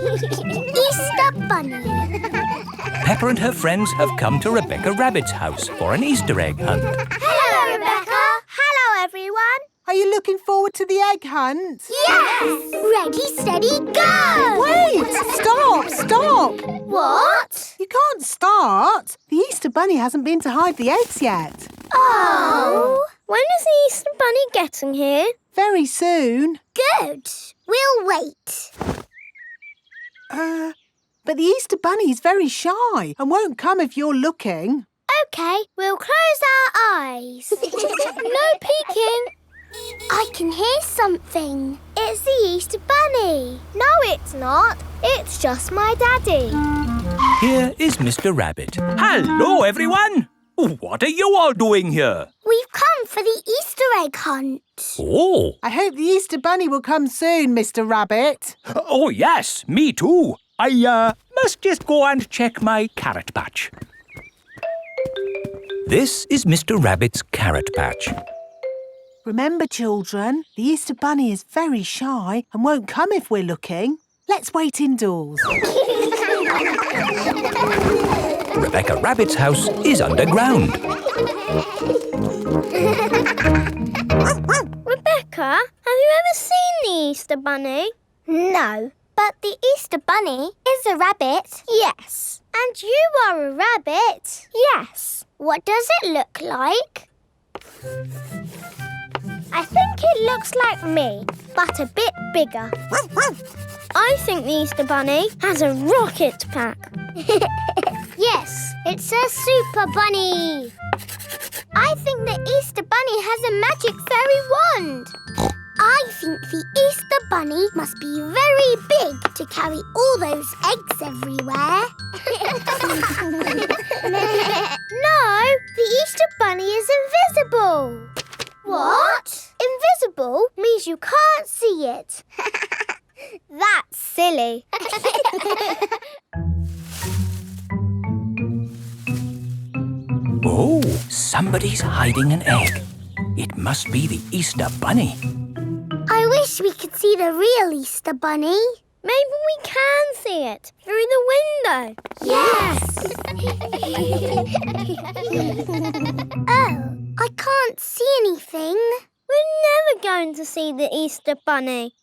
Easter Bunny. Peppa and her friends have come to Rebecca Rabbit's house for an Easter egg hunt. Hello, Rebecca. Hello, everyone. Are you looking forward to the egg hunt? Yes! Ready, steady, go! Wait! Stop! What? You can't start. The Easter Bunny hasn't been to hide the eggs yet. Oh! When is the Easter Bunny getting here? Very soon. Good. We'll wait. But the Easter Bunny is very shy and won't come if you're looking. OK, we'll close our eyes. No peeking. I can hear something. It's the Easter Bunny. No, it's not. It's just my daddy. Here is Mr. Rabbit. Hello, everyone! What are you all doing here? We've come for the Easter egg hunt. Oh! I hope the Easter Bunny will come soon, Mr. Rabbit. Oh, yes, me too. I must just go and check my carrot patch. This is Mr. Rabbit's carrot patch. Remember, children, the Easter Bunny is very shy and won't come if we're looking. Let's wait indoors. Rebecca Rabbit's house is underground. Rebecca, have you ever seen the Easter Bunny? No, but the Easter Bunny is a rabbit. Yes. And you are a rabbit. Yes. What does it look like? I think it looks like me, but a bit bigger. I think the Easter Bunny has a rocket pack. Yes, it's a super bunny. I think the Easter Bunny has a magic fairy wand. I think the Easter Bunny must be very big to carry all those eggs everywhere. No, the Easter Bunny is invisible. What? Invisible means you can't see it. That's silly. Oh, somebody's hiding an egg. It must be the Easter Bunny. I wish we could see the real Easter Bunny. Maybe we can see it through the window. Yes! Oh, I can't see anything. We're never going to see the Easter Bunny.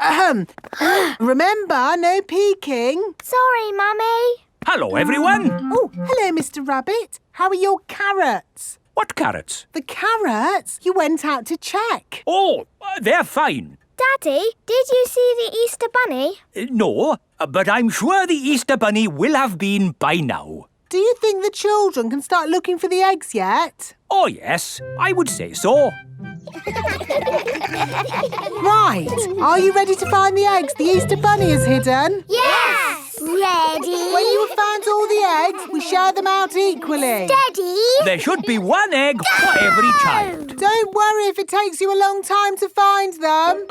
Remember, no peeking. Sorry, Mummy. Hello, everyone. Oh, hello, Mr. Rabbit. How are your carrots? What carrots? The carrots? You went out to check. Oh, they're fine. Daddy, did you see the Easter Bunny? No, but I'm sure the Easter Bunny will have been by now. Do you think the children can start looking for the eggs yet? Oh, yes, I would say so. Right. Are you ready to find the eggs the Easter Bunny has hidden? Yes! Ready? When you have found all the eggs, we share them out equally. Steady? There should be one egg for every child. Don't worry if it takes you a long time to find them.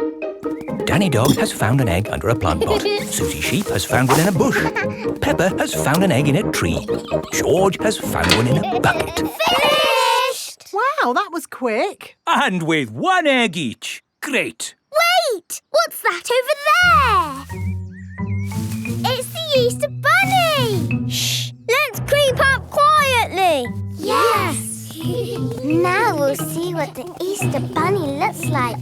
Danny Dog has found an egg under a plant pot. Susie Sheep has found one in a bush. Peppa has found an egg in a tree. George has found one in a bucket. Finished! Wow, that was quick. And with one egg each. Great. Wait! What's that over there? It's the Easter Bunny! Shh! Let's creep up quietly. Yes! Now we'll see what the Easter Bunny looks like.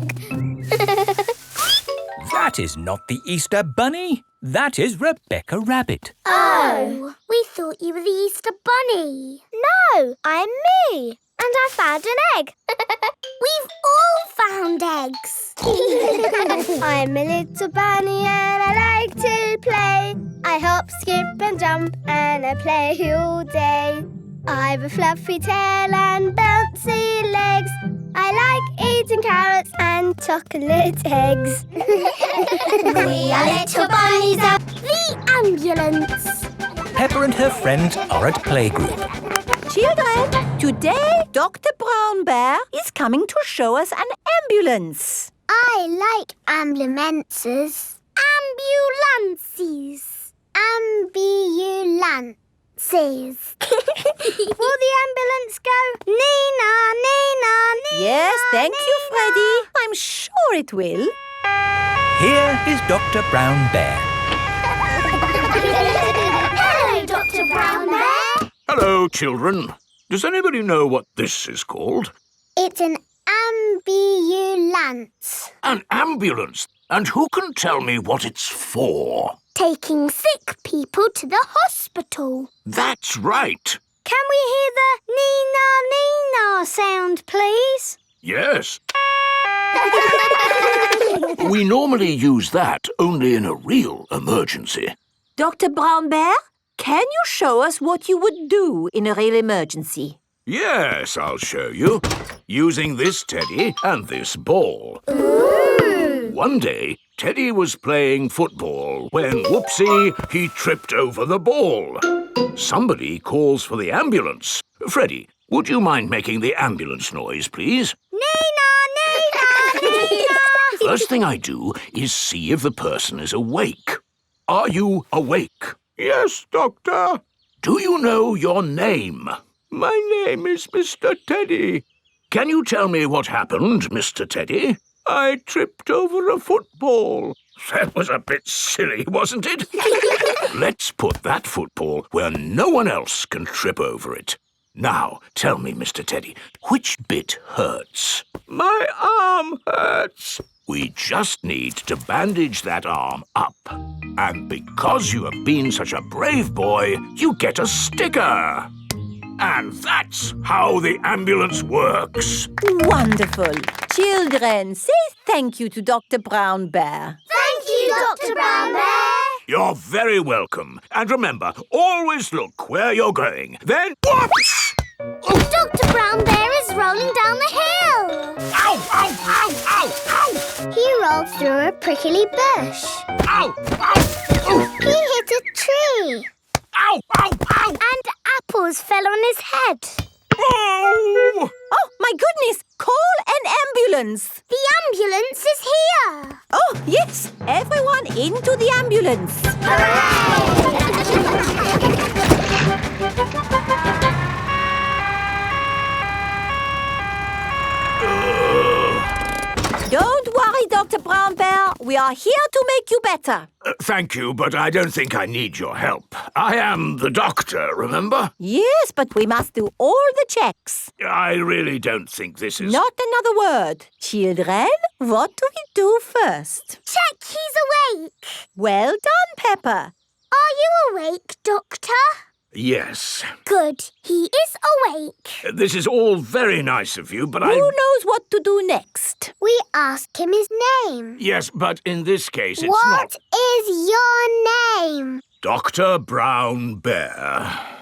That is not the Easter Bunny. That is Rebecca Rabbit. Oh! We thought you were the Easter Bunny. No, I'm me. And I found an egg. We've all found eggs. I'm a little bunny and I like to play. I hop, skip and jump and I play all day. I've a fluffy tail and bouncy legs. I like eating carrots and chocolate eggs. We are little bunnies at the ambulance. Peppa and her friends are at playgroup. Children, today Dr. Brown Bear is coming to show us an ambulance. I like ambulances. Ambulances. Ambulances. Will the ambulance go Nina, Nina, Nina? Yes, thank you, Nina? Freddy. I'm sure it will. Here is Dr. Brown Bear. Hello, children. Does anybody know what this is called? It's an ambulance. An ambulance. And who can tell me what it's for? Taking sick people to the hospital. That's right. Can we hear the Nina sound, please? Yes. We normally use that only in a real emergency. Dr. Brown Bear, can you show us what you would do in a real emergency? Yes, I'll show you. Using this teddy and this ball. Ooh. One day, Teddy was playing football when, whoopsie, he tripped over the ball. Somebody calls for the ambulance. Freddie, would you mind making the ambulance noise, please? Nina! First thing I do is see if the person is awake. Are you awake? Yes, Doctor. Do you know your name? My name is Mr. Teddy. Can you tell me what happened, Mr. Teddy? I tripped over a football. That was a bit silly, wasn't it? Let's put that football where no one else can trip over it. Now, tell me, Mr. Teddy, which bit hurts? My arm hurts. We just need to bandage that arm up. And because you have been such a brave boy, you get a sticker. And that's how the ambulance works. Wonderful. Children, say thank you to Dr. Brown Bear. Thank you, Dr. Brown Bear. You're very welcome. And remember, always look where you're going. Then, whoops! Dr. Brown Bear is rolling down the hill. Ow, ow, ow, ow, ow! He rolled through a prickly bush. Ow, ow, ow! He hit a tree. Ow, ow, ow! And apples fell on his head. Oh! Oh, my goodness! Call an ambulance! The ambulance is here. Oh, yes! Everyone into the ambulance! Don't worry, Dr. Brown Bear. We are here to make you better. Thank you, but I don't think I need your help. I am the doctor, remember? Yes, but we must do all the checks. I really don't think this is... Not another word. Children, what do we do first? Check he's awake. Well done, Peppa. Are you awake, Doctor? Yes. Good. He is awake. This is all very nice of you, but Who knows what to do next? We ask him his name. Yes, but in this case it's What not... is your name? Dr. Brown Bear.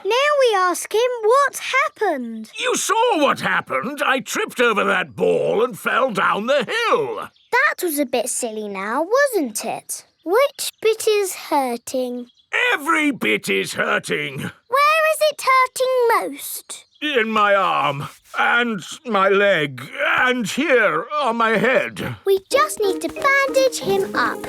Now we ask him what happened. You saw what happened. I tripped over that ball and fell down the hill. That was a bit silly now, wasn't it? Which bit is hurting? Every bit is hurting. Where is it hurting most? In my arm, and my leg, and here on my head. We just need to bandage him up.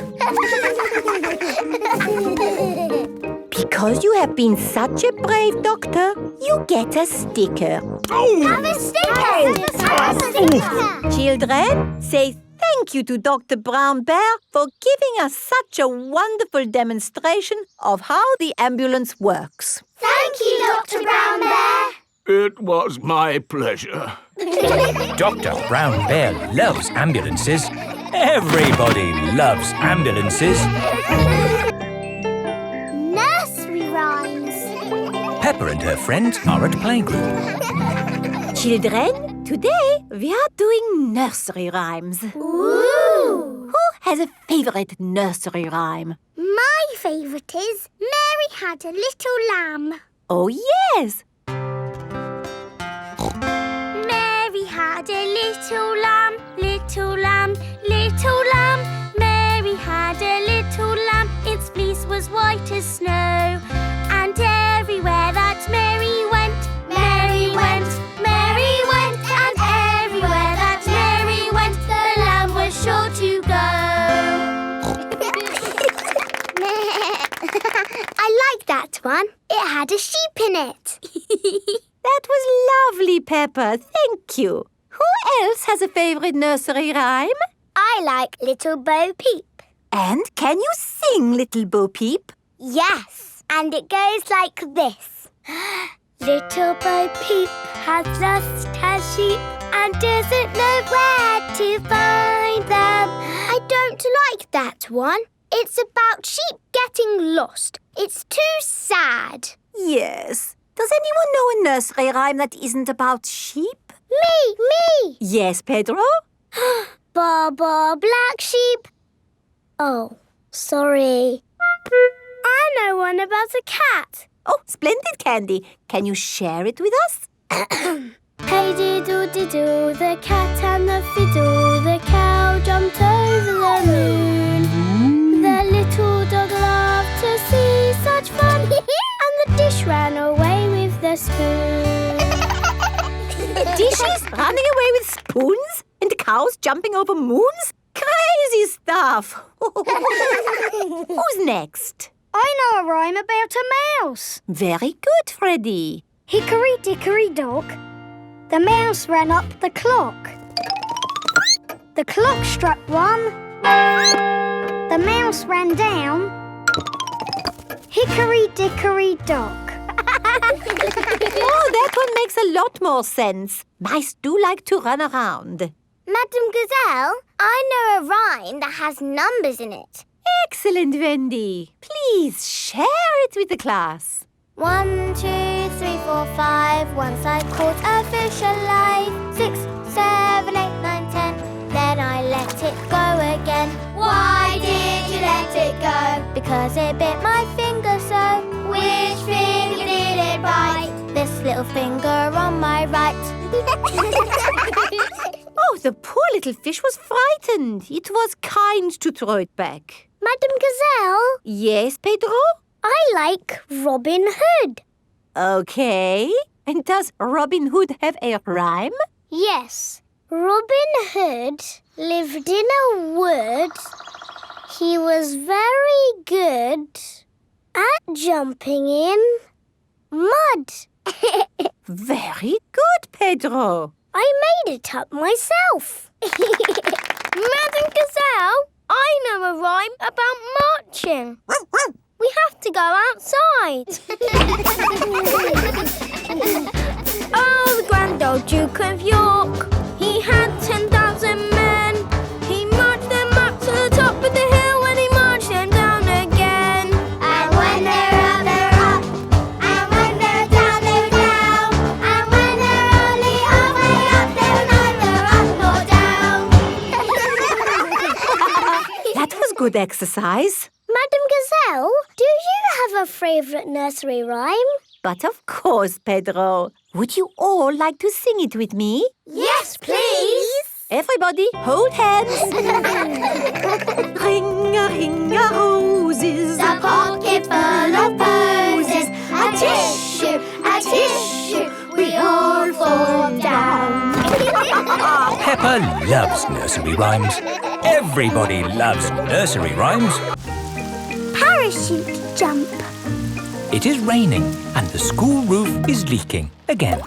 Because you have been such a brave doctor, you get a sticker. Oh! Have a sticker! Have a sticker! Children, say thank you to Dr. Brown Bear for giving us such a wonderful demonstration of how the ambulance works. Thank you, Dr. Brown Bear. It was my pleasure. Dr. Brown Bear loves ambulances. Everybody loves ambulances. Nursery rhymes. Peppa and her friends are at playgroup. Children, today we are doing nursery rhymes. Ooh! Who has a favourite nursery rhyme? My favourite is Mary Had a Little Lamb. Oh, yes! Mary had a little lamb, little lamb, little lamb. Mary had a little lamb, its fleece was white as snow. And everywhere that Mary went, Mary went, Mary went. And everywhere that Mary went, the lamb was sure to go. I like that one. It had a sheep in it. That was lovely, Peppa. Thank you. Who else has a favourite nursery rhyme? I like Little Bo Peep. And can you sing, Little Bo Peep? Yes, and it goes like this. Little Bo Peep has lost her sheep and doesn't know where to find them. I don't like that one. It's about sheep getting lost. It's too sad. Yes. Does anyone know a nursery rhyme that isn't about sheep? Me! Yes, Pedro? Ba ba black sheep. Oh, sorry. I know one about a cat. Oh, splendid, Candy. Can you share it with us? Hey diddle-diddle, the cat and the fiddle, the cow jumped over the moon. The little dog loved to see such fun, and the dish ran away with the spoon. Dishes running away with spoons and cows jumping over moons? Crazy stuff. Who's next? I know a rhyme about a mouse. Very good, Freddy. Hickory dickory dock, the mouse ran up the clock. The clock struck 1, the mouse ran down. Hickory dickory dock. Oh, that one makes a lot more sense. Mice do like to run around. Madam Gazelle, I know a rhyme that has numbers in it. Excellent, Wendy. Please share it with the class. 1, 2, 3, 4, 5. Once I caught a fish alive. 6, 7, 8, 9, 10. Then I let it go again. Why did you let it go? Because it bit my finger so. Which finger did it bite? This little finger on my right. Oh, the poor little fish was frightened. It was kind to throw it back. Madam Gazelle, Yes, Pedro? I like Robin Hood. Okay. And does Robin Hood have a rhyme? Yes, Robin Hood lived in a wood. He was very good at jumping in mud. Very good, Pedro. I made it up myself. Madam Gazelle, I know a rhyme about marching. We have to go outside. Oh, the grand old Duke of York, he had 10,000 men. He marched them up to the top of the hill and he marched them down again. And when they're up, they're up. And when they're down, they're down. And when they're only halfway up, they're neither up nor down. That was good exercise. Madam Gazelle, do you have a favourite nursery rhyme? But of course, Pedro. Would you all like to sing it with me? Yes, please. Everybody, hold hands. Ring-a-ring-a-roses, A pocket full of posies, a tissue, we all fall down. Peppa loves nursery rhymes. Everybody loves nursery rhymes. Parachute jump. It is raining and the school roof is leaking again.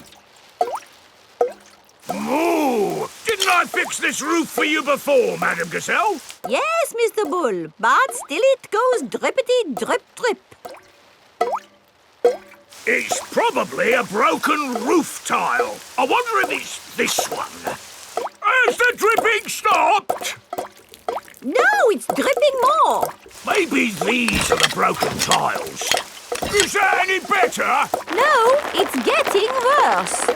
Moo! Didn't I fix this roof for you before, Madam Gazelle? Yes, Mr. Bull, but still it goes drippity drip drip. It's probably a broken roof tile. I wonder if it's this one. Has the dripping stopped? No, it's dripping more. Maybe these are the broken tiles. Is that any better? No, it's getting worse.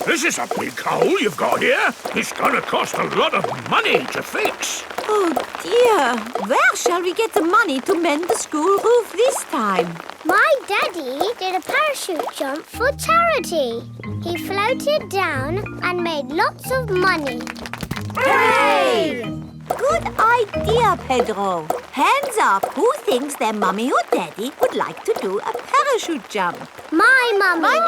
This is a big hole you've got here. It's going to cost a lot of money to fix. Oh dear, where shall we get the money to mend the school roof this time? My daddy did a parachute jump for charity. He floated down and made lots of money. Hooray! Good idea, Pedro. Hands up, who thinks their mummy or daddy would like to do a parachute jump? My mummy.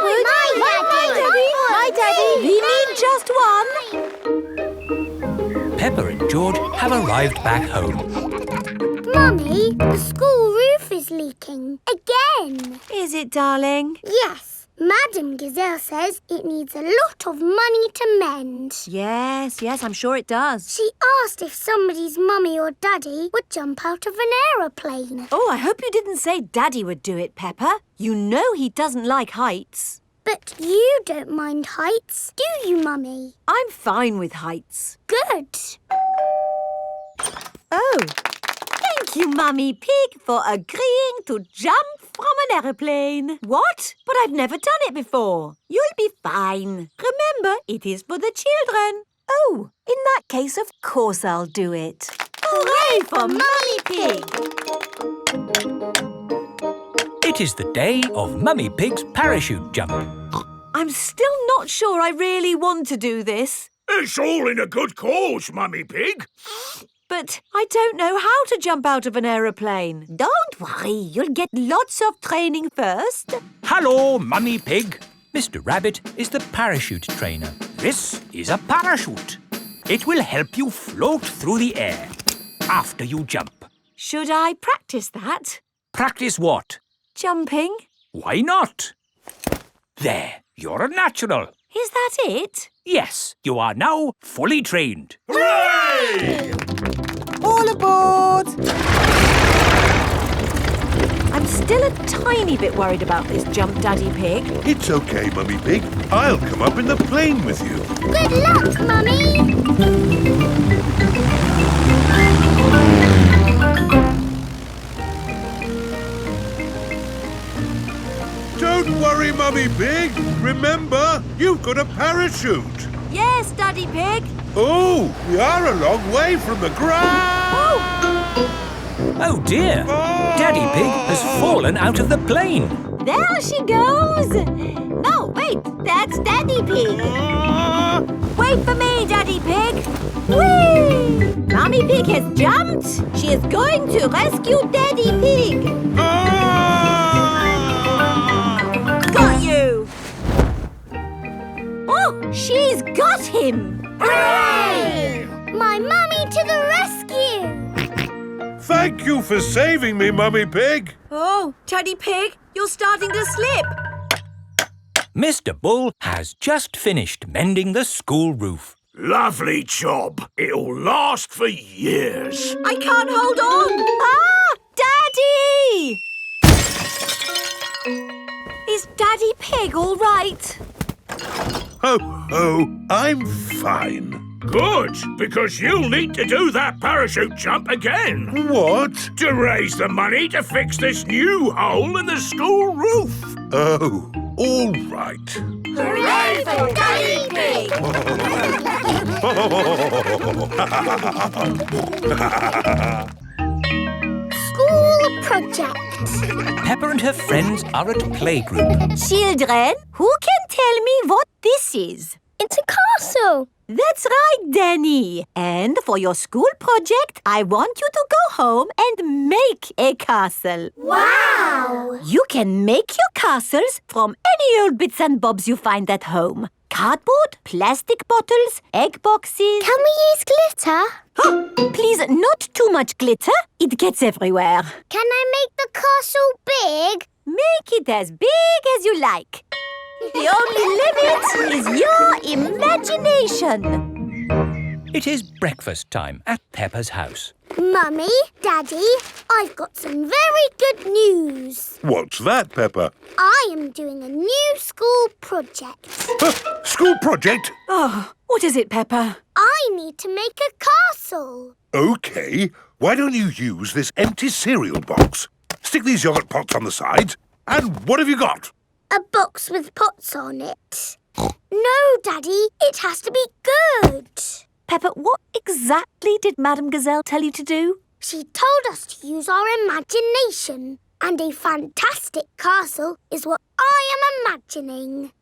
My daddy. We need just one. Peppa and George have arrived back home. Mummy, the school roof is leaking again. Is it, darling? Yes, Madam Gazelle says it needs a lot of money to mend. Yes, I'm sure it does. She asked if somebody's mummy or daddy would jump out of an aeroplane. Oh, I hope you didn't say Daddy would do it, Peppa. You know he doesn't like heights. But you don't mind heights, do you, Mummy? I'm fine with heights. Good. Oh, thank you, Mummy Pig, for agreeing to jump from an aeroplane. What? But I've never done it before. You'll be fine. Remember, it is for the children. Oh, in that case, of course I'll do it. Hooray for Mummy Pig! It is the day of Mummy Pig's parachute jump. I'm still not sure I really want to do this. It's all in a good cause, Mummy Pig. But I don't know how to jump out of an aeroplane. Don't worry, you'll get lots of training first. Hello, Mummy Pig. Mr. Rabbit is the parachute trainer. This is a parachute. It will help you float through the air after you jump. Should I practice that? Practice what? Jumping? Why not? There, you're a natural. Is that it? Yes, you are now fully trained. Hooray! All aboard! I'm still a tiny bit worried about this jump, Daddy Pig. It's okay, Mummy Pig. I'll come up in the plane with you. Good luck, Mummy! Don't worry, Mummy Pig. Remember, you've got a parachute. Yes, Daddy Pig. Oh, we are a long way from the ground. Oh dear, Daddy Pig has fallen out of the plane. There she goes. No, wait, that's Daddy Pig. Wait for me, Daddy Pig. Whee! Mummy Pig has jumped. She is going to rescue Daddy Pig. Got you. Oh, she's got him. Hooray! My mummy to the rescue! Thank you for saving me, Mummy Pig. Oh, Daddy Pig, you're starting to slip. Mr. Bull has just finished mending the school roof. Lovely job. It'll last for years. I can't hold on. Ah, Daddy! Is Daddy Pig all right? Ho, ho, I'm fine. Good, because you'll need to do that parachute jump again. What? To raise the money to fix this new hole in the school roof. Oh, all right. Hooray for Daddy Pig! School project. Peppa and her friends are at playgroup. Children, who can tell me what this is? It's a castle. That's right, Danny. And for your school project, I want you to go home and make a castle. Wow! You can make your castles from any old bits and bobs you find at home. Cardboard, plastic bottles, egg boxes. Can we use glitter? Please, not too much glitter. It gets everywhere. Can I make the castle big? Make it as big as you like. The only limit is your imagination. It is breakfast time at Peppa's house. Mummy, Daddy, I've got some very good news. What's that, Peppa? I am doing a new school project. School project? Oh, what is it, Peppa? I need to make a castle. OK. Why don't you use this empty cereal box? Stick these yogurt pots on the sides. And what have you got? A box with pots on it. No, Daddy, it has to be good. Peppa, what exactly did Madame Gazelle tell you to do? She told us to use our imagination. And a fantastic castle is what I am imagining.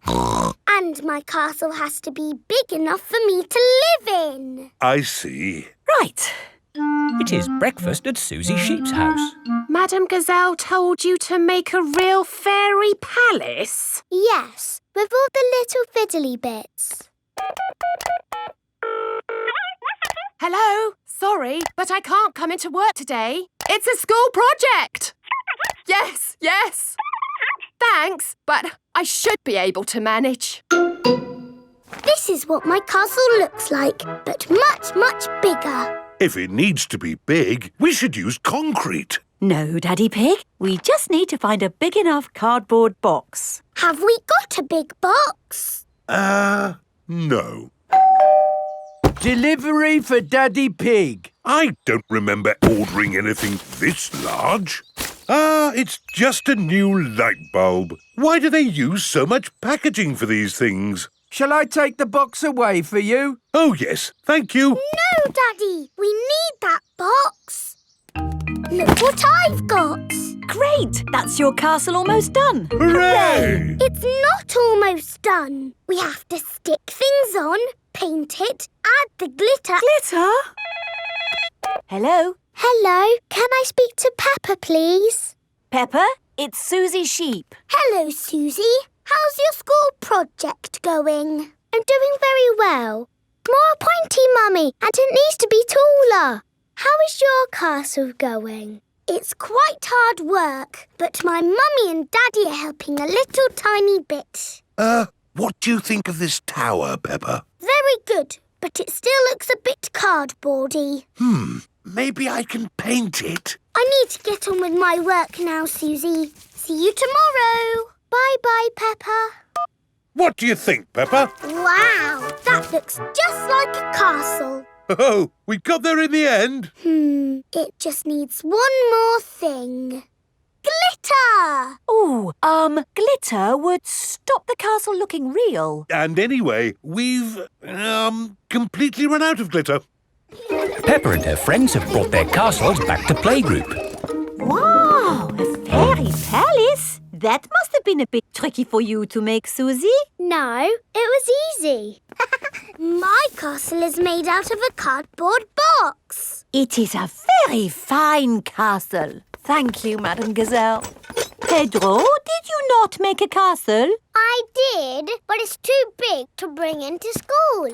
And my castle has to be big enough for me to live in. I see. Right. It is breakfast at Susie Sheep's house. Madame Gazelle told you to make a real fairy palace? Yes, with all the little fiddly bits. Hello? Sorry, but I can't come into work today. It's a school project. Yes. Thanks, but I should be able to manage. This is what my castle looks like, but much, much bigger. If it needs to be big, we should use concrete. No, Daddy Pig. We just need to find a big enough cardboard box. Have we got a big box? No. Delivery for Daddy Pig. I don't remember ordering anything this large. It's just a new light bulb. Why do they use so much packaging for these things? Shall I take the box away for you? Oh, yes, thank you. No, Daddy, we need that box. Look what I've got. Great! That's your castle almost done. Hooray! It's not almost done. We have to stick things on, paint it, add the glitter. Glitter? Hello? Hello, can I speak to Peppa, please? Peppa, it's Susie Sheep. Hello, Susie. How's your school project going? I'm doing very well. More pointy, Mummy, and it needs to be taller. How is your castle going? It's quite hard work, but my Mummy and Daddy are helping a little tiny bit. What do you think of this tower, Peppa? Very good, but it still looks a bit cardboardy. Maybe I can paint it. I need to get on with my work now, Susie. See you tomorrow. Bye-bye, Peppa. What do you think, Peppa? Wow, that looks just like a castle. Oh, we got there in the end. It just needs one more thing. Glitter! Oh, glitter would stop the castle looking real. And anyway, we've, completely run out of glitter. Peppa and her friends have brought their castles back to playgroup. Wow, a fairy palace? That must have been a bit tricky for you to make, Susie. No, it was easy. My castle is made out of a cardboard box. It is a very fine castle. Thank you, Madame Gazelle. Pedro, did you not make a castle? I did, but it's too big to bring into school.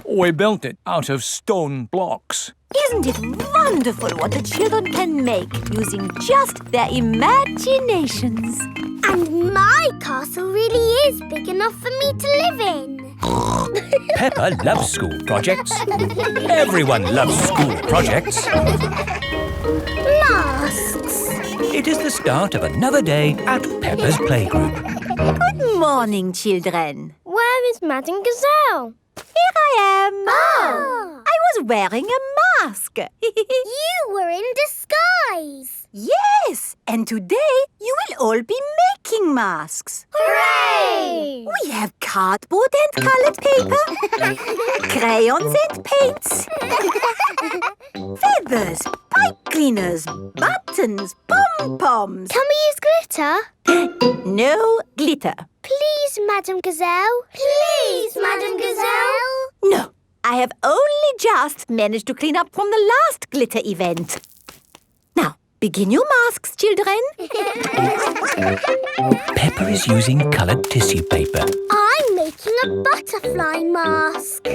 We built it out of stone blocks. Isn't it wonderful what the children can make using just their imaginations? And my castle really is big enough for me to live in. Peppa loves school projects. Everyone loves school projects. Masks. It is the start of another day at Peppa's playgroup. Good morning, children. Where is Madame Gazelle? Here I am. Oh. I was wearing a mask. You were in disguise. Yes, and today you will all be making masks. Hooray! We have cardboard and coloured paper, crayons and paints, feathers, pipe cleaners, buttons, pom-poms. Can we use glitter? No glitter. Please, Madame Gazelle. Please, Madame Gazelle. No, I have only just managed to clean up from the last glitter event. Now, begin your masks, children. Peppa is using coloured tissue paper. I'm making a butterfly mask.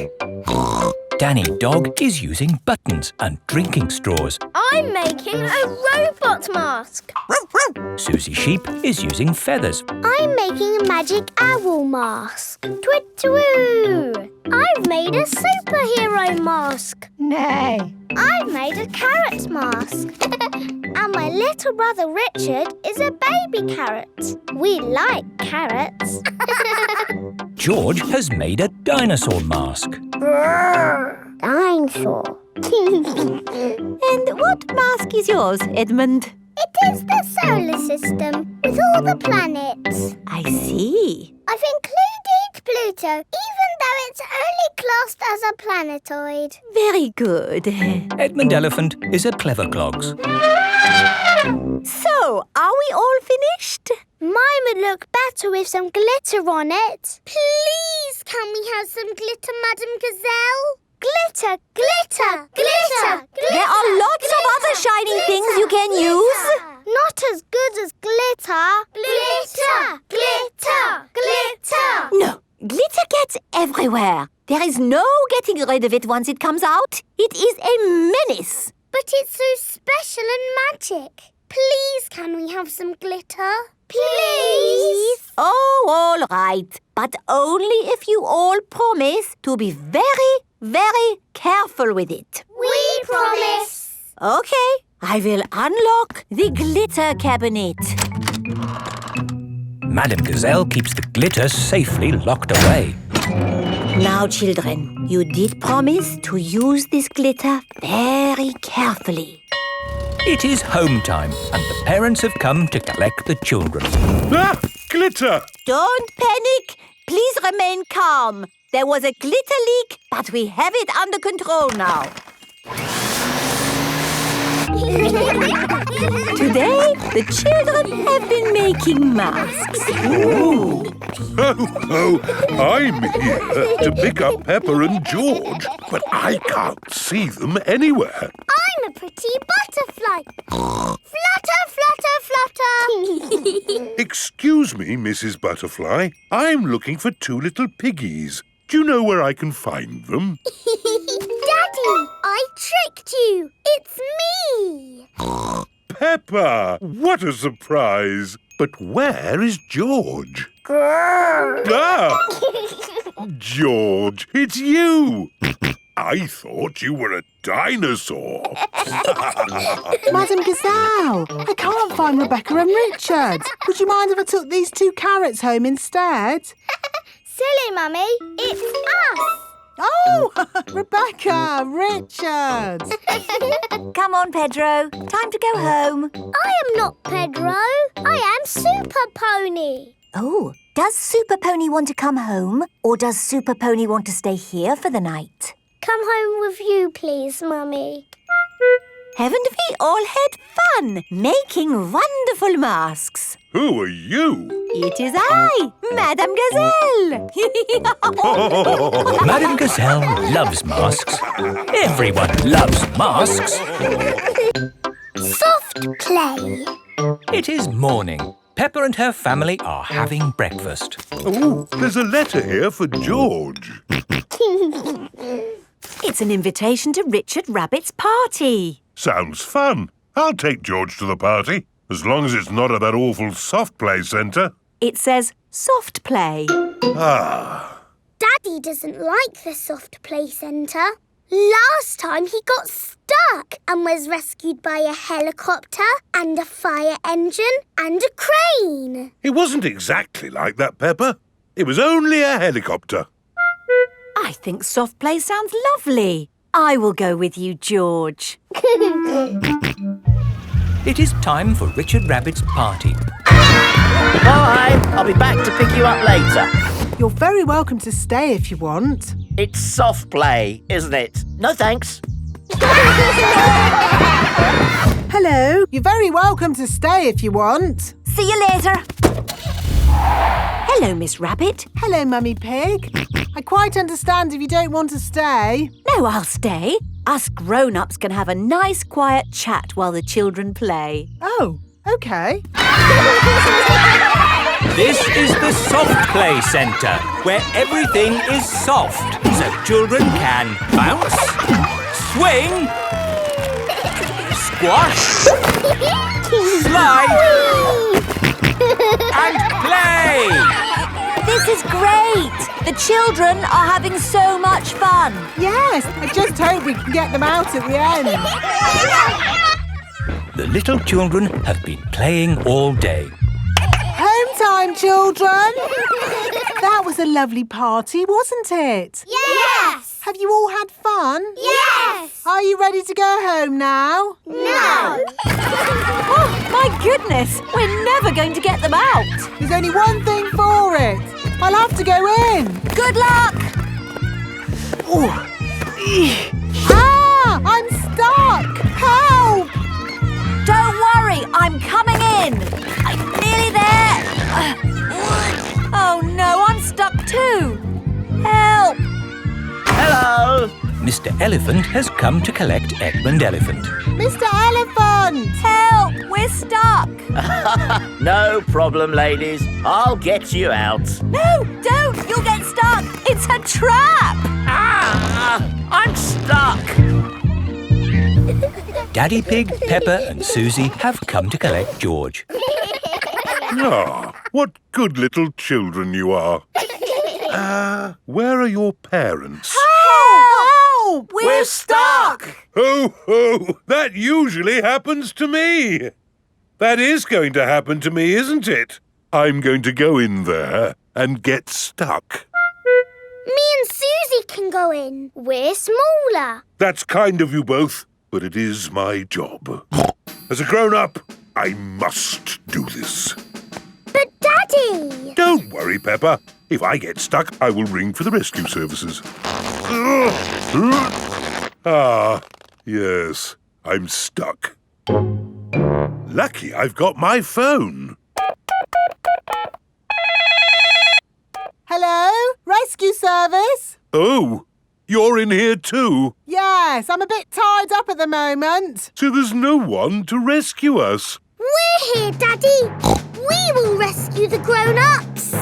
Danny Dog is using buttons and drinking straws. I'm making a robot mask. Susie Sheep is using feathers. I'm making a magic owl mask. Twit-twoo! I've made a superhero mask. Nay. I've made a carrot mask. And my little brother Richard is a baby carrot. We like carrots. George has made a dinosaur mask. Dinosaur. And what mask is yours, Edmund? It is the solar system with all the planets. I see. I've included Pluto, even though it's only classed as a planetoid. Very good. Edmund Elephant is a clever clogs. So, are we all finished? Mine would look better with some glitter on it. Please, can we have some glitter, Madame Gazelle? Glitter, glitter, glitter, glitter. There are lots of other shiny things you can use. Not as good as glitter. Glitter, glitter, glitter. No, glitter gets everywhere. There is no getting rid of it once it comes out. It is a menace. But it's so special and magic. Please, can we have some glitter? Please. Oh, all right. But only if you all promise to be very, very careful with it. We promise. Okay, I will unlock the glitter cabinet. Madame Gazelle keeps the glitter safely locked away. Now, children, you did promise to use this glitter very carefully. It is home time and the parents have come to collect the children. Ah! Glitter! Don't panic. Please remain calm. There was a glitter leak, but we have it under control now. Today, the children have been making masks. Oh, I'm here to pick up Peppa and George, but I can't see them anywhere. I'm a pretty butterfly. Flutter, flutter, flutter. Excuse me, Mrs. Butterfly. I'm looking for two little piggies. Do you know where I can find them? Daddy, I tricked you. It's me. Peppa! What a surprise! But where is George? Ah! George, it's you! I thought you were a dinosaur. Madame Gazelle, I can't find Rebecca and Richard. Would you mind if I took these 2 carrots home instead? Silly, Mummy. It's us. Oh, Rebecca, Richard. Come on, Pedro. Time to go home. I am not Pedro. I am Super Pony. Oh, does Super Pony want to come home? Or does Super Pony want to stay here for the night? Come home with you, please, Mummy. Haven't we all had fun making wonderful masks? Who are you? It is I, Madame Gazelle. Madame Gazelle loves masks. Everyone loves masks. Soft play. It is morning. Peppa and her family are having breakfast. Oh, there's a letter here for George. It's an invitation to Richard Rabbit's party. Sounds fun. I'll take George to the party, as long as it's not at that awful soft play centre. It says soft play. Ah. Daddy doesn't like the soft play centre. Last time he got stuck and was rescued by a helicopter and a fire engine and a crane. It wasn't exactly like that, Peppa. It was only a helicopter. I think soft play sounds lovely. I will go with you, George. It is time for Richard Rabbit's party. Bye! I'll be back to pick you up later. You're very welcome to stay if you want. It's soft play, isn't it? No thanks. Hello, you're very welcome to stay if you want. See you later. Hello, Miss Rabbit. Hello, Mummy Pig. I quite understand if you don't want to stay. No, I'll stay. Us grown-ups can have a nice quiet chat while the children play. Oh, OK. This is the soft play centre, where everything is soft, so children can bounce, swing, squash, slide, and play. This is great. The children are having so much fun. Yes, I just hope we can get them out at the end. The little children have been playing all day. Home time, children. That was a lovely party, wasn't it? Yes! Have you all had fun? Yes! Are you ready to go home now? No! Oh, my goodness. We're never going to get them out. There's only one thing for it. I'll have to go in. Good luck. Ah! I'm stuck! Help! Don't worry, I'm coming in. I'm nearly there. Oh no, I'm stuck too. Help! Hello! Mr. Elephant has come to collect Edmund Elephant. Mr. Elephant! Help! We're stuck. No problem, ladies. I'll get you out. No, don't. You'll get stuck. It's a trap. Ah! I'm stuck. Daddy Pig, Peppa and Susie have come to collect George. Ah, What good little children you are. Where are your parents? Help! We're stuck! Ho, ho! That usually happens to me. That is going to happen to me, isn't it? I'm going to go in there and get stuck. Me and Susie can go in. We're smaller. That's kind of you both, but it is my job. As a grown-up, I must do this. But Daddy! Don't worry, Peppa. If I get stuck, I will ring for the rescue services. Ah, yes, I'm stuck. Lucky I've got my phone. Hello? Rescue service? Oh, you're in here too? Yes, I'm a bit tied up at the moment. So there's no one to rescue us. We're here, Daddy. We will rescue the grown-ups.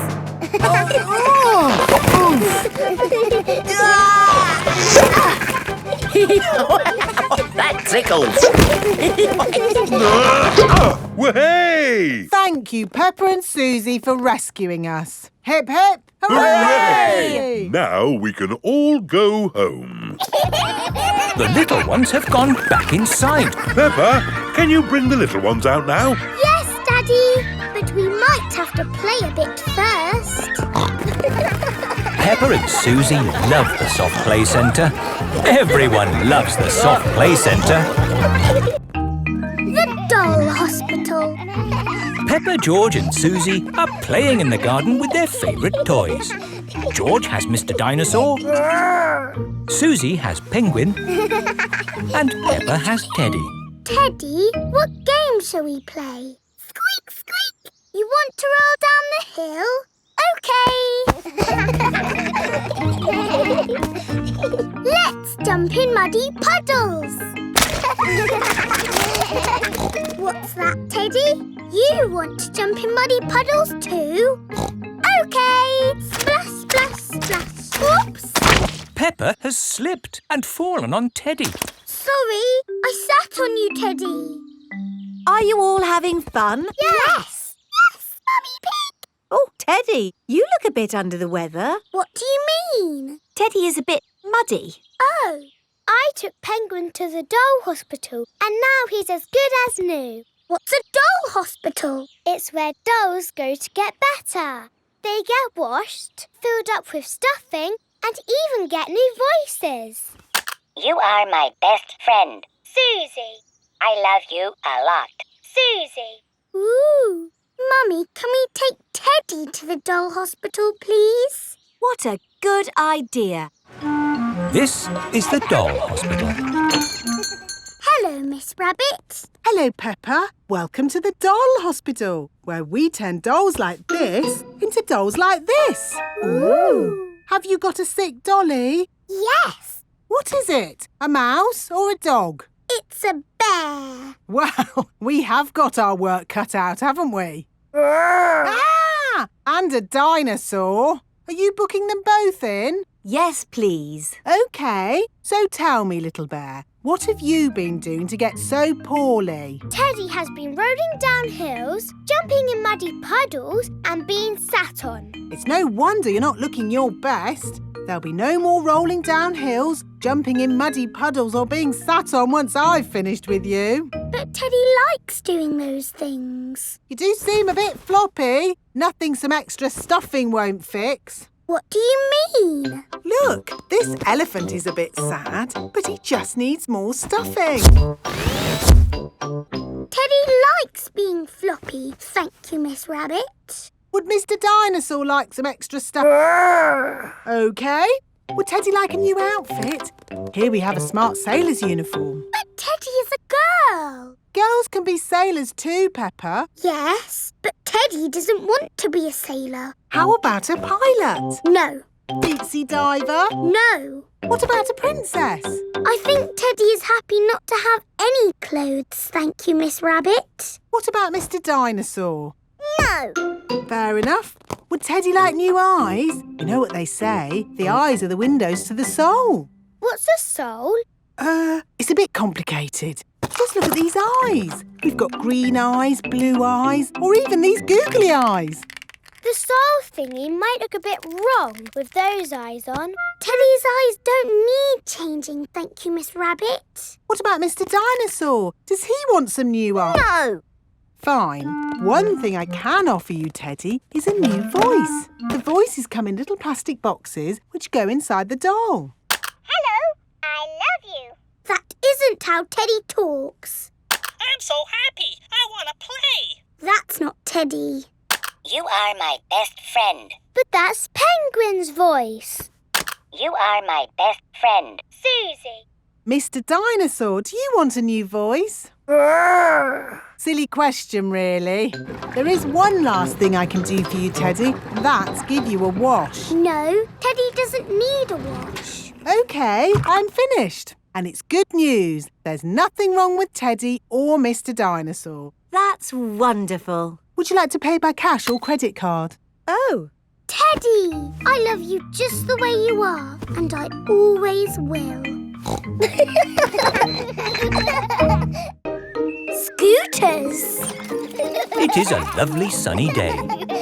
That tickles. Well, hey! Thank you, Peppa and Susie, for rescuing us. Hip, hip, Hooray! Now we can all go home. The little ones have gone back inside. Peppa, can you bring the little ones out now? Yes, Daddy. But we might have to play a bit first. Peppa and Susie love the soft play centre. Everyone loves the soft play centre. The doll hospital. Peppa, George and Susie are playing in the garden with their favourite toys. George has Mr. Dinosaur, Susie has Penguin, and Peppa has Teddy. Teddy, what game shall we play? Squeak, squeak. You want to roll down the hill? OK. Let's jump in muddy puddles. What's that, Teddy? You want to jump in muddy puddles too? OK. Splash, splash, splash. Oops. Peppa has slipped and fallen on Teddy. Sorry, I sat on you, Teddy. Are you all having fun? Yes. Yes, Mummy Pig. Oh, Teddy, you look a bit under the weather. What do you mean? Teddy is a bit muddy. Oh, I took Penguin to the doll hospital and now he's as good as new. What's a doll hospital? It's where dolls go to get better. They get washed, filled up with stuffing and even get new voices. You are my best friend. Susie. I love you a lot. Susie. Ooh. Mummy, can we take Teddy to the doll hospital, please? What a good idea. This is the doll hospital. Hello, Miss Rabbit. Hello, Peppa. Welcome to the doll hospital, where we turn dolls like this into dolls like this. Ooh. Have you got a sick dolly? Yes. What is it? A mouse or a dog? It's a bear. Well, we have got our work cut out, haven't we? Ah! And a dinosaur. Are you booking them both in? Yes, please. OK. So tell me, little bear, what have you been doing to get so poorly? Teddy has been rolling down hills, jumping in muddy puddles and being sat on. It's no wonder you're not looking your best. There'll be no more rolling down hills, jumping in muddy puddles or being sat on once I've finished with you. But Teddy likes doing those things. You do seem a bit floppy. Nothing some extra stuffing won't fix. What do you mean? Look, this elephant is a bit sad, but he just needs more stuffing. Teddy likes being floppy, thank you, Miss Rabbit. Would Mr. Dinosaur like some extra stuff? OK. Would Teddy like a new outfit? Here we have a smart sailor's uniform. But Teddy is a girl. Girls can be sailors too, Peppa. Yes, but Teddy doesn't want to be a sailor. How about a pilot? No. Deep sea diver? No. What about a princess? I think Teddy is happy not to have any clothes, thank you, Miss Rabbit. What about Mr. Dinosaur? No. Fair enough. Would Teddy like new eyes? You know what they say, the eyes are the windows to the soul. What's a soul? It's a bit complicated. Just look at these eyes. We've got green eyes, blue eyes, or even these googly eyes. The style thingy might look a bit wrong with those eyes on. Teddy's eyes don't need changing, thank you, Miss Rabbit. What about Mr. Dinosaur? Does he want some new eyes? No. Fine. One thing I can offer you, Teddy, is a new voice. The voices come in little plastic boxes which go inside the doll. Hello, I love you. That isn't how Teddy talks. I'm so happy. I want to play. That's not Teddy. You are my best friend. But that's Penguin's voice. You are my best friend. Susie. Mr. Dinosaur, do you want a new voice? Silly question, really. There is one last thing I can do for you, Teddy. That's give you a wash. No, Teddy doesn't need a wash. OK, I'm finished. And it's good news. There's nothing wrong with Teddy or Mr. Dinosaur. That's wonderful. Would you like to pay by cash or credit card? Oh. Teddy, I love you just the way you are, and I always will. Scooters! It is a lovely sunny day.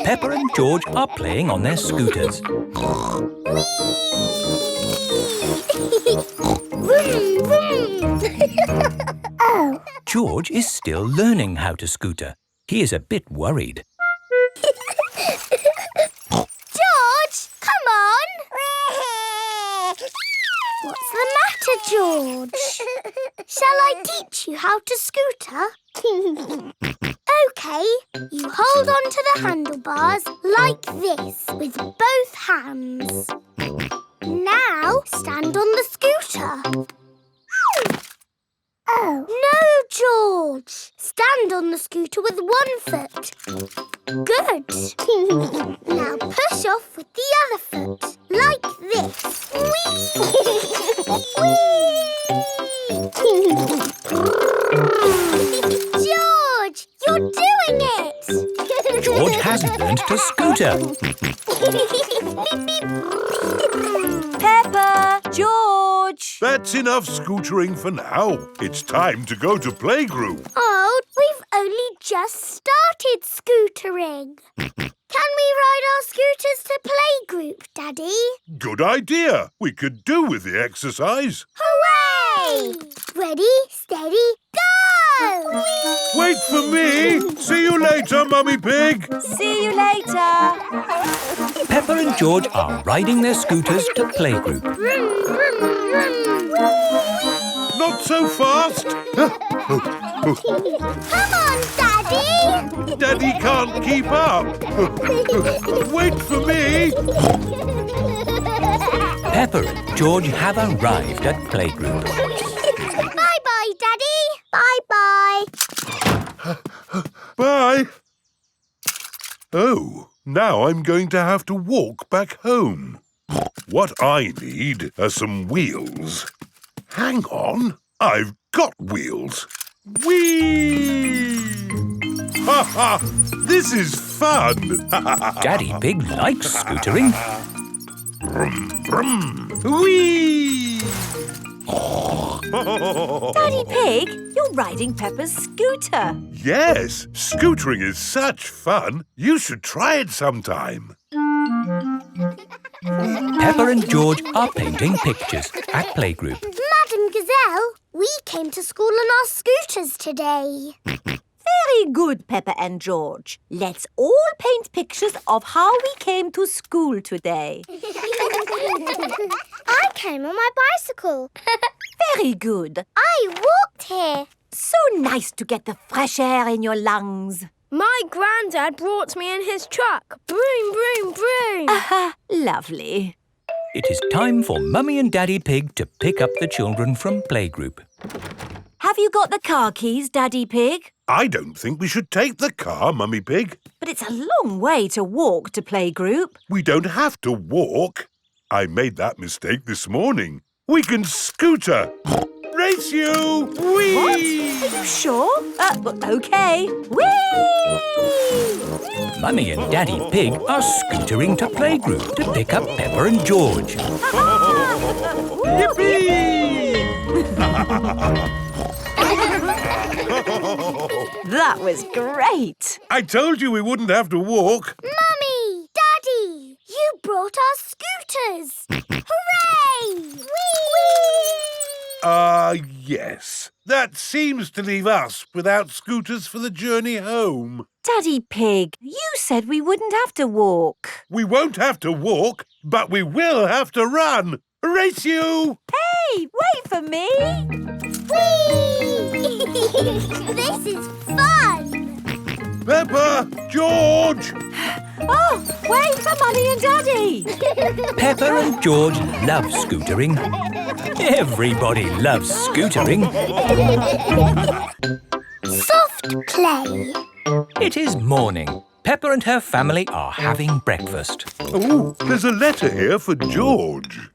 Peppa and George are playing on their scooters. Vroom, vroom. Oh. George is still learning how to scooter. He is a bit worried. George, come on! What's the matter, George? Shall I teach you how to scooter? OK, you hold on to the handlebars like this with both hands. Now stand on the scooter. Oh. No, George. Stand on the scooter with one foot. Good. Now push off with the other foot, like this. Whee! George, you're doing it! George has learned to scooter. Peppa! George! That's enough scootering for now. It's time to go to playgroup. Oh, we've only just started scootering. Can we ride our scooters to playgroup, Daddy? Good idea. We could do with the exercise. Hooray! Ready, steady, go! Wait for me. See you later, Mummy Pig. See you later. Peppa and George are riding their scooters to playgroup. Vroom, vroom, vroom. Not so fast. Come on, Daddy! Daddy can't keep up. Wait for me. Peppa and George have arrived at playgroup. Bye-bye, Daddy. Bye-bye. Bye. Oh, now I'm going to have to walk back home. What I need are some wheels. Hang on, I've got wheels. Whee! Ha ha! This is fun! Daddy Pig likes scootering. Brum, brum. Whee! Daddy Pig, you're riding Peppa's scooter. Yes, scootering is such fun. You should try it sometime. Peppa and George are painting pictures at playgroup. Madam Gazelle, we came to school on our scooters today. Very good, Peppa and George. Let's all paint pictures of how we came to school today. I came on my bicycle. Very good. I walked here. So nice to get the fresh air in your lungs. My granddad brought me in his truck. Broom, broom, broom. Lovely. It is time for Mummy and Daddy Pig to pick up the children from playgroup. Have you got the car keys, Daddy Pig? I don't think we should take the car, Mummy Pig. But it's a long way to walk to playgroup. We don't have to walk. I made that mistake this morning. We can scooter. Race you! Whee! What? Are you sure? OK. Whee! Mummy and Daddy Pig are scootering to playgroup to pick up Peppa and George. Yippee! That was great. I told you we wouldn't have to walk. Mummy! brought our scooters! Hooray! Whee! Yes. That seems to leave us without scooters for the journey home. Daddy Pig, you said we wouldn't have to walk. We won't have to walk, but we will have to run. Race you! Hey, wait for me! Whee! This is fun! Peppa! George! Oh, wait for Mummy and Daddy! Peppa and George love scootering. Everybody loves scootering. Soft play. It is morning. Peppa and her family are having breakfast. Oh, there's a letter here for George.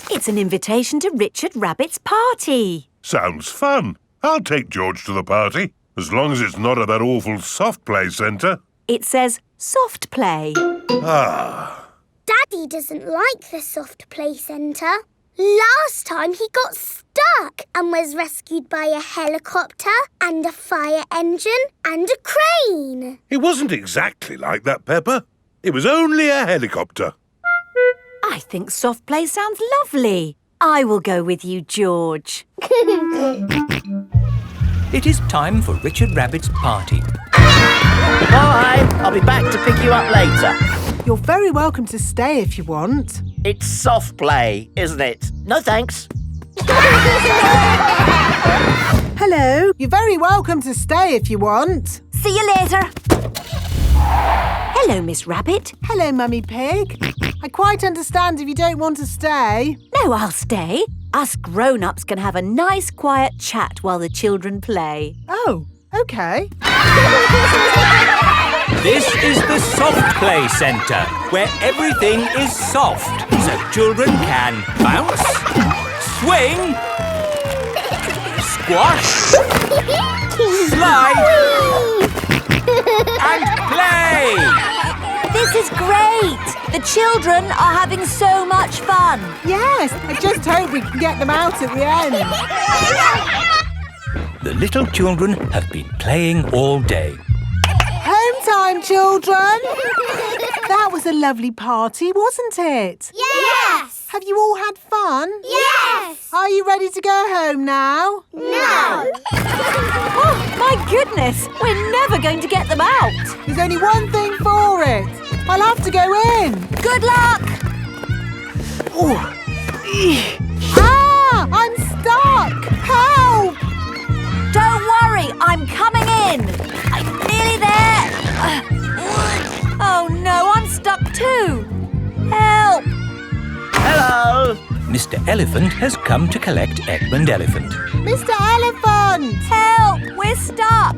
It's an invitation to Richard Rabbit's party. Sounds fun. I'll take George to the party, as long as it's not at that awful soft play centre. It says soft play. Ah. Daddy doesn't like the soft play centre. Last time he got stuck and was rescued by a helicopter and a fire engine and a crane. It wasn't exactly like that, Peppa. It was only a helicopter. I think soft play sounds lovely. I will go with you, George. It is time for Richard Rabbit's party. Bye! I'll be back to pick you up later. You're very welcome to stay if you want. It's soft play, isn't it? No thanks. Hello. You're very welcome to stay if you want. See you later. Hello, Miss Rabbit. Hello, Mummy Pig. I quite understand if you don't want to stay. No, I'll stay. Us grown-ups can have a nice, quiet chat while the children play. Oh, OK. This is the soft play centre, where everything is soft, so children can bounce, swing, squash, slide, and play. This is great! The children are having so much fun. Yes, I just hope we can get them out at the end. The little children have been playing all day. Home time, children! That was a lovely party, wasn't it? Yes! Have you all had fun? Yes! Are you ready to go home now? No! Oh, my goodness! We're never going to get them out. There's only one thing for it. I'll have to go in. Good luck! Ah! I'm stuck! Help! Don't worry, I'm coming in. I'm nearly there. Oh no, I'm stuck too. Help! Hello! Mr. Elephant has come to collect Edmund Elephant. Mr. Elephant! Help! We're stuck.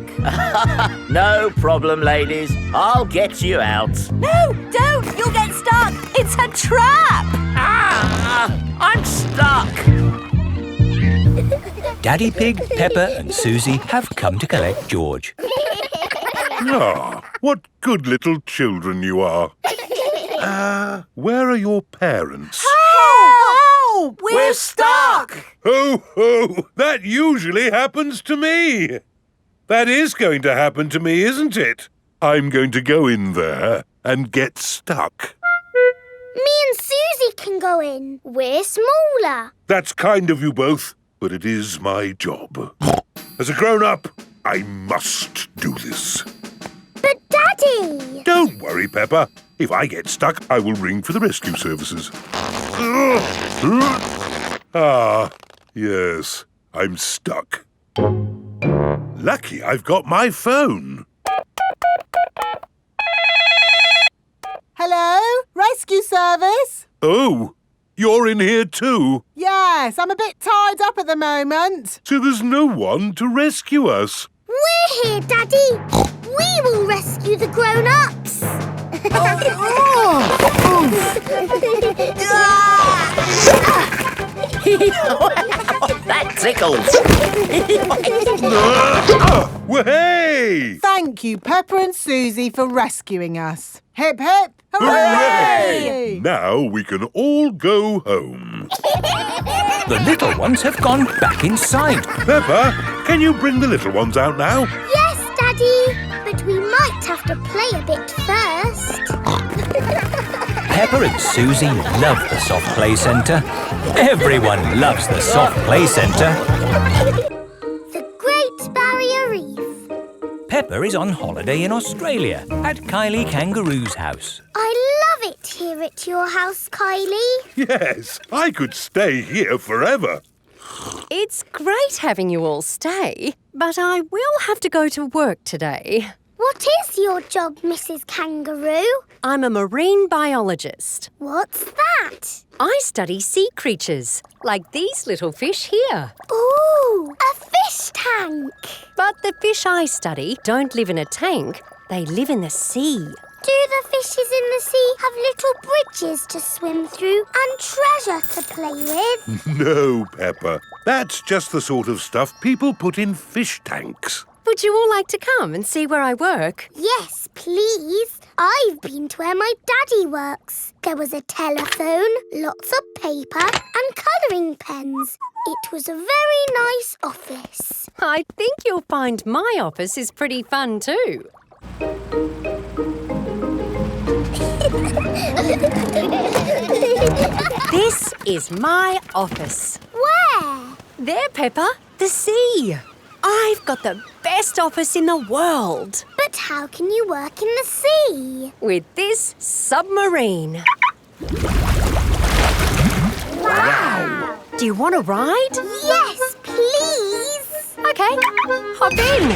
No problem, ladies. I'll get you out. No, don't! You'll get stuck. It's a trap. Ah! I'm stuck. Daddy Pig, Peppa and Susie have come to collect George. Ah, what good little children you are. Where are your parents? Help! We're stuck. Ho, ho! That usually happens to me. That is going to happen to me, isn't it? I'm going to go in there and get stuck. Me and Susie can go in. We're smaller. That's kind of you both, but it is my job. As a grown-up, I must do this. But Daddy! Don't worry, Peppa. If I get stuck, I will ring for the rescue services. Ah, yes, I'm stuck. Lucky I've got my phone. Hello? Rescue service? Oh, you're in here too? Yes, I'm a bit tied up at the moment. So there's no one to rescue us. We're here, Daddy. We will rescue the grown-ups. That tickles. Well, hey! Thank you, Peppa and Susie, for rescuing us. Hip, hip, Hooray! Now we can all go home. The little ones have gone back inside. Peppa, can you bring the little ones out now? Yes, Daddy. But we might have to play a bit first. Peppa and Susie love the soft play centre. Everyone loves the soft play centre. The Great Barrier Reef. Peppa is on holiday in Australia at Kylie Kangaroo's house. I love it here at your house, Kylie. Yes, I could stay here forever. It's great having you all stay, but I will have to go to work today. What is your job, Mrs. Kangaroo? I'm a marine biologist. What's that? I study sea creatures, like these little fish here. Ooh, a fish tank. But the fish I study don't live in a tank, they live in the sea. Do the fishes in the sea have little bridges to swim through and treasure to play with? No, Peppa. That's just the sort of stuff people put in fish tanks. Would you all like to come and see where I work? Yes, please. I've been to where my daddy works. There was a telephone, lots of paper and colouring pens. It was a very nice office. I think you'll find my office is pretty fun too. This is my office. Where? There, Peppa, the sea. I've got the best office in the world. But how can you work in the sea? With this submarine. Wow! Do you want to ride? Yes, please. Okay, hop in.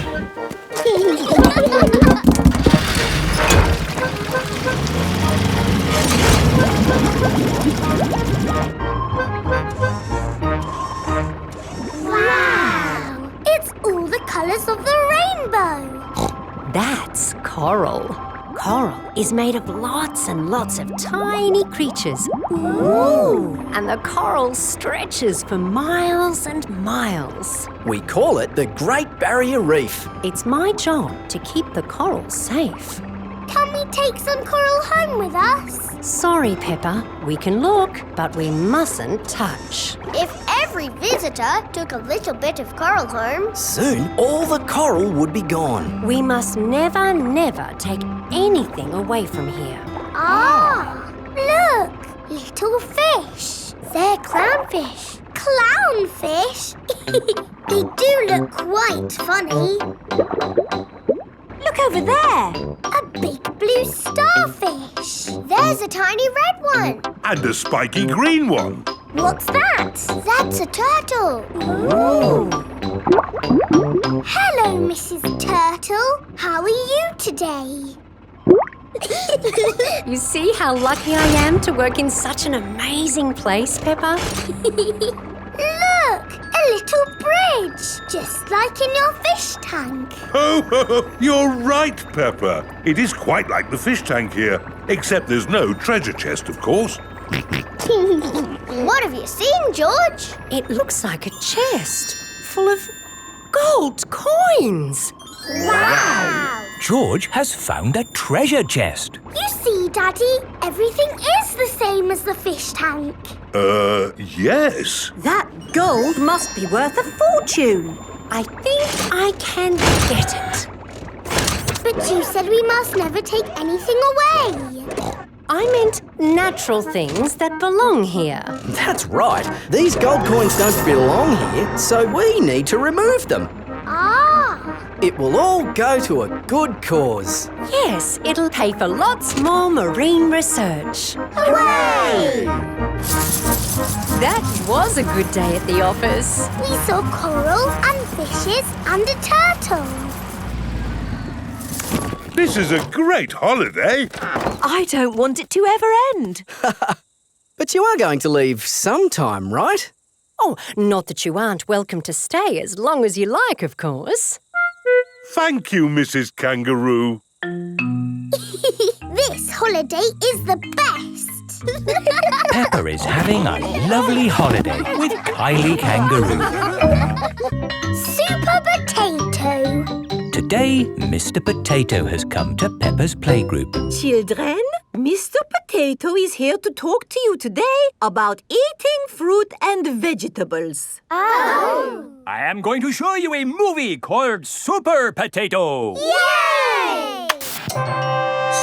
Wow! It's all the colours of the rainbow. That's coral. Coral is made of lots and lots of tiny creatures. Ooh! And the coral stretches for miles and miles. We call it the Great Barrier Reef. It's my job to keep the coral safe. Can we take some coral home with us? Sorry, Peppa. We can look, but we mustn't touch. If every visitor took a little bit of coral home, soon all the coral would be gone. We must never, never take anything away from here. Ah! Look! Little fish. They're clownfish. Clownfish? They do look quite funny. look over there. A big blue starfish. There's a tiny red one. And a spiky green one. What's that? That's a turtle. Ooh. Hello, Mrs. Turtle. How are you today? You see how lucky I am to work in such an amazing place, Peppa? Look, a little bridge, just like in your fish tank. Oh, you're right, Peppa. It is quite like the fish tank here, except there's no treasure chest, of course. What have you seen, George? It looks like a chest full of gold coins. Wow! George has found a treasure chest. You see, Daddy, everything is the same as the fish tank. Yes. That gold must be worth a fortune. I think I can get it. But you said we must never take anything away. I meant natural things that belong here. That's right. These gold coins don't belong here, so we need to remove them. Ah! It will all go to a good cause. Yes, it'll pay for lots more marine research. Hooray! That was a good day at the office. We saw coral and fishes and a turtle. This is a great holiday. I don't want it to ever end. But you are going to leave sometime, right? Oh, not that you aren't welcome to stay as long as you like, of course. Thank you, Mrs. Kangaroo. This holiday is the best. Peppa is having a lovely holiday with Kylie Kangaroo. Super Potato. Today, Mr. Potato has come to Peppa's playgroup. Children, Mr. Potato is here to talk to you today about eating fruit and vegetables. Oh! I am going to show you a movie called Super Potato. Yay!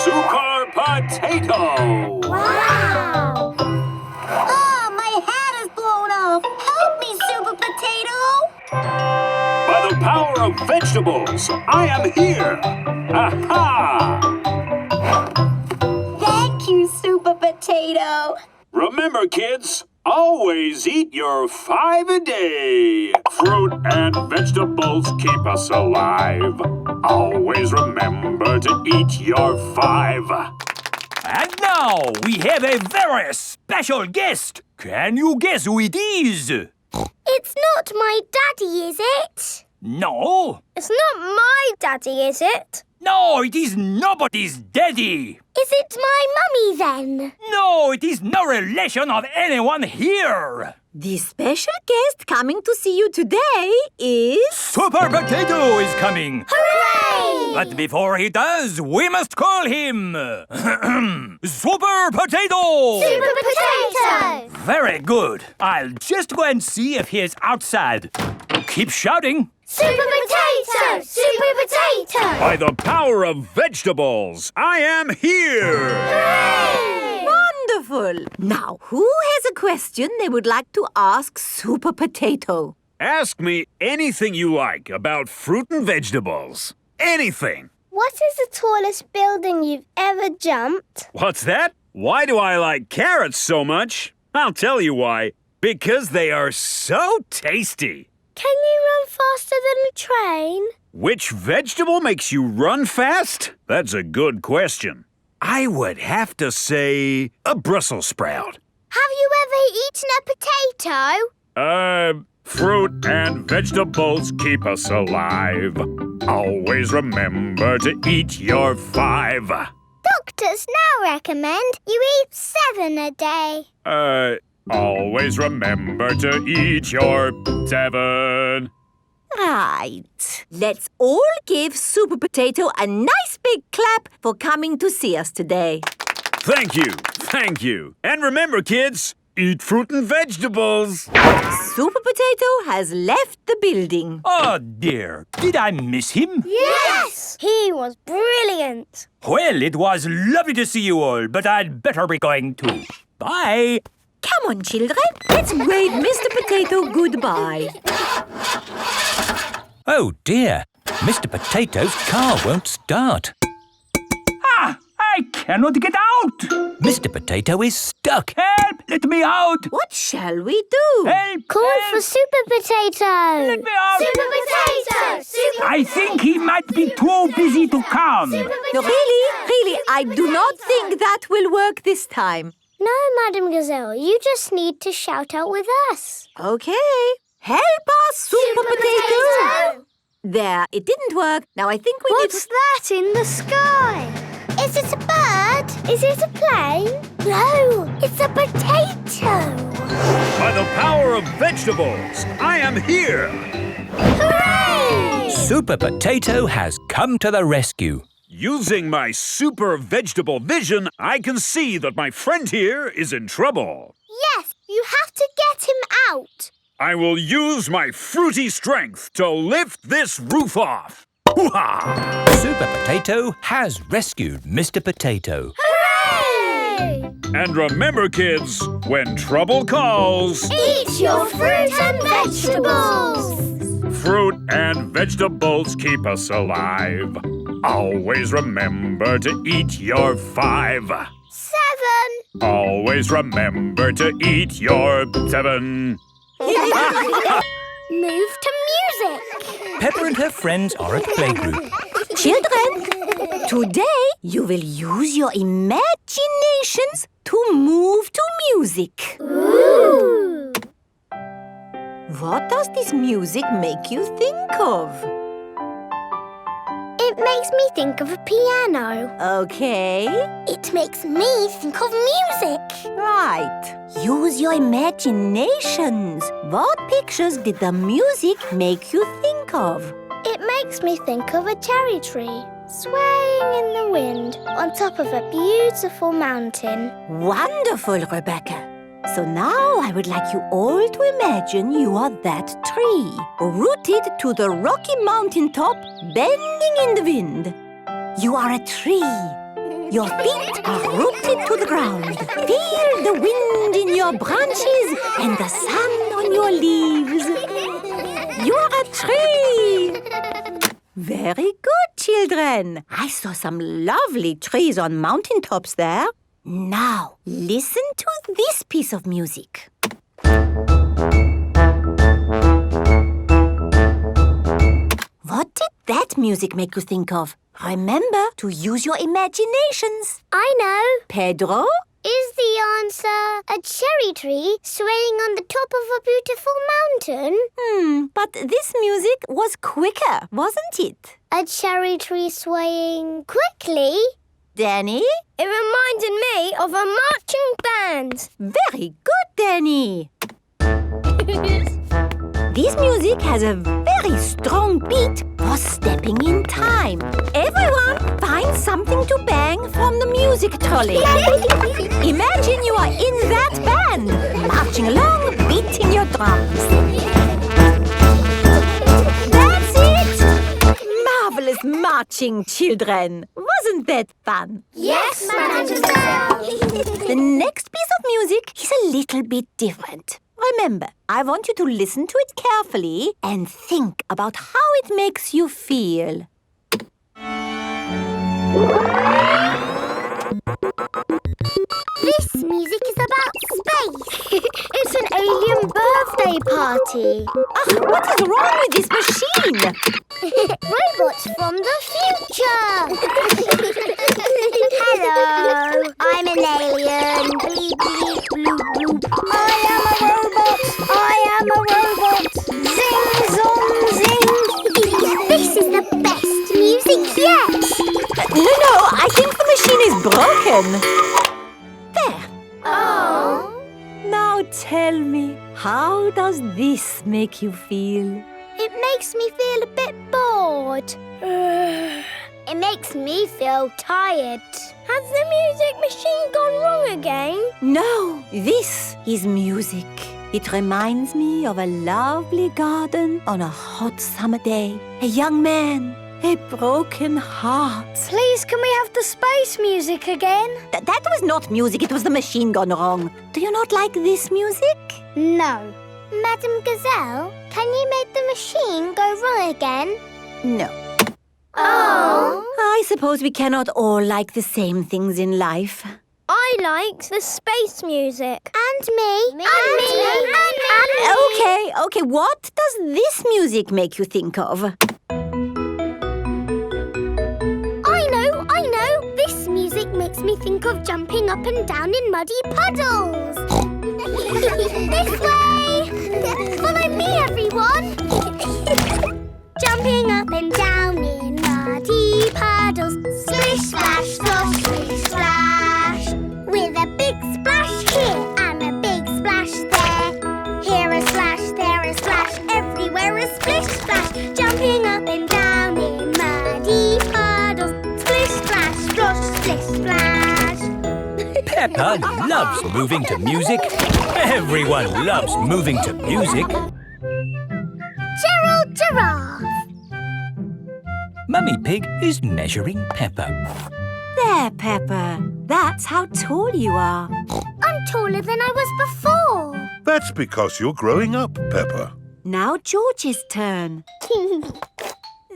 Super Potato! Wow! Oh, my hat is blown off! Help me, Super Potato! By the power of vegetables, I am here! Aha! Thank you, Super Potato! Remember, kids, always eat your 5 a day. Fruit and vegetables keep us alive. Always remember to eat your 5. And now we have a very special guest. Can you guess who it is? It's not my daddy, is it? No. It's not my daddy, is it? No, it is nobody's daddy. Is it my mummy then? No, it is no relation of anyone here. The special guest coming to see you today is... Super Potato is coming. Hooray! But before he does, we must call him... Super Potato! Super Potato! Very good. I'll just go and see if he is outside. Keep shouting. Super Potato! Super Potato! By the power of vegetables, I am here! Hooray! Wonderful. Now, who has a question they would like to ask Super Potato? Ask me anything you like about fruit and vegetables. Anything. What is the tallest building you've ever jumped? What's that? Why do I like carrots so much? I'll tell you why. Because they are so tasty. Can you run faster than a train? Which vegetable makes you run fast? That's a good question. I would have to say a Brussels sprout. Have you ever eaten a potato? Fruit and vegetables keep us alive. Always remember to eat your 5. Doctors now recommend you eat 7 a day. Always remember to eat your 7. Right. Let's all give Super Potato a nice big clap for coming to see us today. Thank you. Thank you. And remember, kids, eat fruit and vegetables. Super Potato has left the building. Oh, dear. Did I miss him? Yes! He was brilliant. Well, it was lovely to see you all, but I'd better be going too. Bye. Come on, children. Let's wave Mr. Potato goodbye. Oh, dear. Mr. Potato's car won't start. Ah! I cannot get out! Mr. Potato is stuck. Help! Let me out! What shall we do? Help! Call help. for Super Potato! Let me out! Super Potato! Super I think he might be too busy to come. Really, I do not think that will work this time. No, Madam Gazelle, you just need to shout out with us. Okay. Help us, Super Potato! There, it didn't work. Now I think we need to... What's that in the sky? Is it a bird? Is it a plane? No, it's a potato. By the power of vegetables, I am here. Hooray! Super Potato has come to the rescue. Using my super vegetable vision, I can see that my friend here is in trouble. Yes, you have to get him out. I will use my fruity strength to lift this roof off. Hoo-ha! Super Potato has rescued Mr. Potato. Hooray! And remember, kids, when trouble calls... Eat your fruit and vegetables! Fruit and vegetables keep us alive. Always remember to eat your 5. 7. Always remember to eat your 7. Move to music. Peppa and her friends are at playgroup. Children, today you will use your imaginations to move to music. Ooh. What does this music make you think of? It makes me think of a piano. Okay. It makes me think of music. Right. Use your imaginations. What pictures did the music make you think of? It makes me think of a cherry tree swaying in the wind on top of a beautiful mountain. Wonderful, Rebecca. So now I would like you all to imagine you are that tree, rooted to the rocky mountain top, bending in the wind. You are a tree. Your feet are rooted to the ground. Feel the wind in your branches and the sun on your leaves. You're a tree. Very good, children. I saw some lovely trees on mountaintops there. Now, listen to this piece of music. What did that music make you think of? Remember to use your imaginations. I know. Pedro? Is the answer a cherry tree swaying on the top of a beautiful mountain? But this music was quicker, wasn't it? A cherry tree swaying quickly? Danny? It reminded me of a marching band. Very good, Danny. This music has a very strong beat for stepping in time. Everyone find something to bang from the music trolley. Imagine you are in that band, marching along, beating your drums. That's it! Marvelous marching, children. Wasn't that fun? Yes, Madam Giselle. The next piece of music is a little bit different. Remember, I want you to listen to it carefully and think about how it makes you feel. This music is about space. It's an alien birthday party. What is wrong with this machine? Robots from the future. Hello, I'm an alien. Bleep, bleep, bloop, bloop. I am a robot. Zing, zong, zing. This is the best music yet. No, I think the machine is broken. There. Oh. Now tell me, how does this make you feel? It makes me feel a bit bored. It makes me feel tired. Has the music machine gone wrong again? No, this is music. It reminds me of a lovely garden on a hot summer day. A young man, a broken heart. Please, can we have the space music again? That was not music, it was the machine gone wrong. Do you not like this music? No. Madam Gazelle, can you make the machine go wrong again? No. Oh. I suppose we cannot all like the same things in life. I like the space music. And me. Me. And me. And me. Okay, what does this music make you think of? I know. This music makes me think of jumping up and down in muddy puddles. This way. Follow me, everyone. Jumping up and down in muddy puddles. Splish, splash, slosh, splish, splash. With a big splash here and a big splash there. Here a splash, there a splash, everywhere a splish, splash. Jumping up and down in muddy puddles. Splish, splash, splosh, splish, splash. Peppa loves moving to music. Everyone loves moving to music. Gerald Giraffe. Mummy Pig is measuring Peppa. There, Peppa. That's how tall you are. I'm taller than I was before. That's because you're growing up, Peppa. Now George's turn.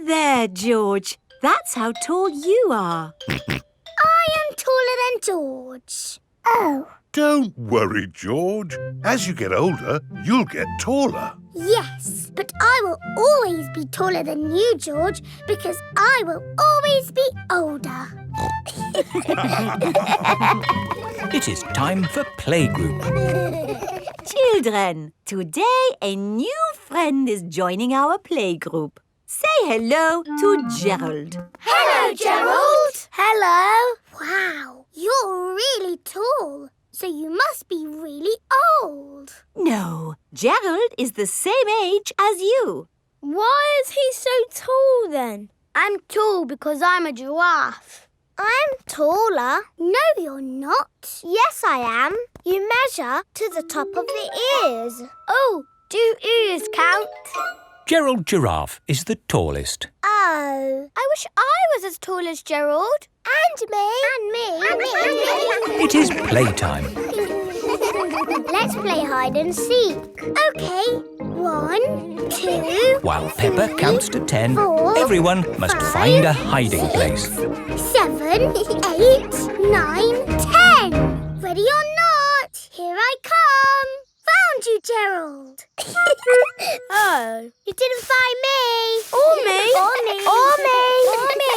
There, George. That's how tall you are. I am taller than George. Oh. Don't worry, George. As you get older, you'll get taller. Yes, but I will always be taller than you, George, because I will always be older. It is time for playgroup. Children, today a new friend is joining our playgroup. Say hello to Gerald. Hello, Gerald. Hello. Wow, you're really tall. So you must be really old. No, Gerald is the same age as you. Why is he so tall then? I'm tall because I'm a giraffe. I'm taller. No, you're not. Yes, I am. You measure to the top of the ears. Oh, do ears count? Gerald Giraffe is the tallest. Oh, I wish I was as tall as Gerald. And me. And me. And me. And me. It is playtime. Let's play hide and seek. OK. 1, 2... While Peppa counts to 10, 4, everyone must 5, find a hiding 6, place. 7, 8, 9, 10. Ready or not, here I come. Found you, Gerald. Oh, you didn't find me. Or me. Or me. Or me. Or me.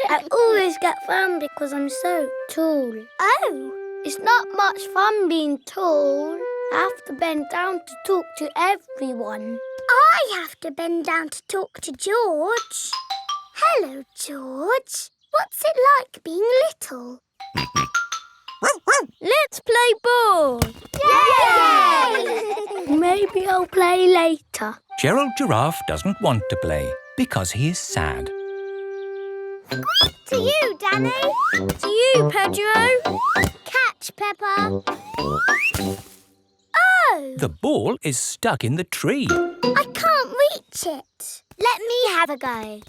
I always get found because I'm so tall. Oh, it's not much fun being tall. I have to bend down to talk to everyone. I have to bend down to talk to George. Hello, George. What's it like being little? Let's play ball. Yay! Maybe I'll play later. Gerald Giraffe doesn't want to play because he is sad. To you, Danny. To you, Pedro. Catch, Peppa. Oh! The ball is stuck in the tree. I can't reach it. Let me have a go.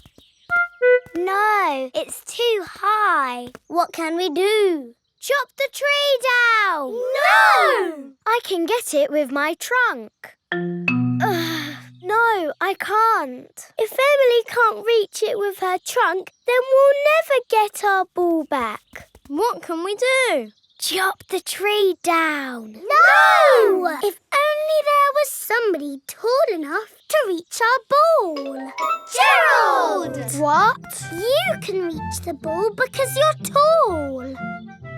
No, it's too high. What can we do? Chop the tree down! No! I can get it with my trunk. No, I can't. If Emily can't reach it with her trunk, then we'll never get our ball back. What can we do? Chop the tree down. No! If only there was somebody tall enough to reach our ball. Gerald! What? You can reach the ball because you're tall.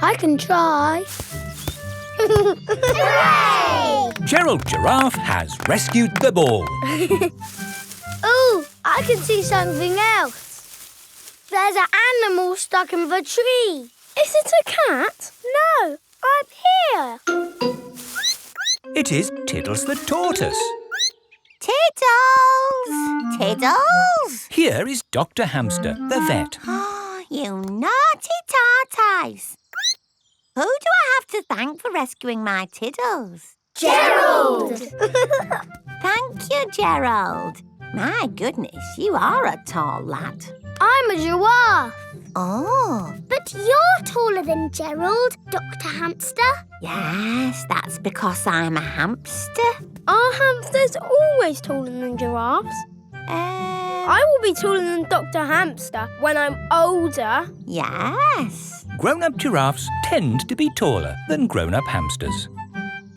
I can try. Hooray! Gerald Giraffe has rescued the ball. Oh, I can see something else. There's an animal stuck in the tree. Is it a cat? No, up here. It is Tiddles the tortoise. Tiddles! Tiddles! Here is Dr. Hamster, the vet. Oh, you naughty tortoise. Who do I have to thank for rescuing my Tiddles? Gerald! Thank you, Gerald. My goodness, you are a tall lad. I'm a giraffe. Oh. But you're taller than Gerald, Dr. Hamster. Yes, that's because I'm a hamster. Are hamsters always taller than giraffes? I will be taller than Dr. Hamster when I'm older. Yes. Grown-up giraffes tend to be taller than grown-up hamsters.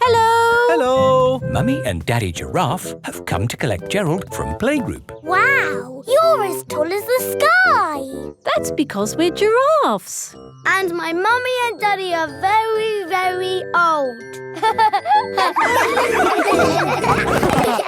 Hello. Hello. Mummy and Daddy Giraffe have come to collect Gerald from playgroup. Wow, you're as tall as the sky. That's because we're giraffes. And my mummy and daddy are very, very old.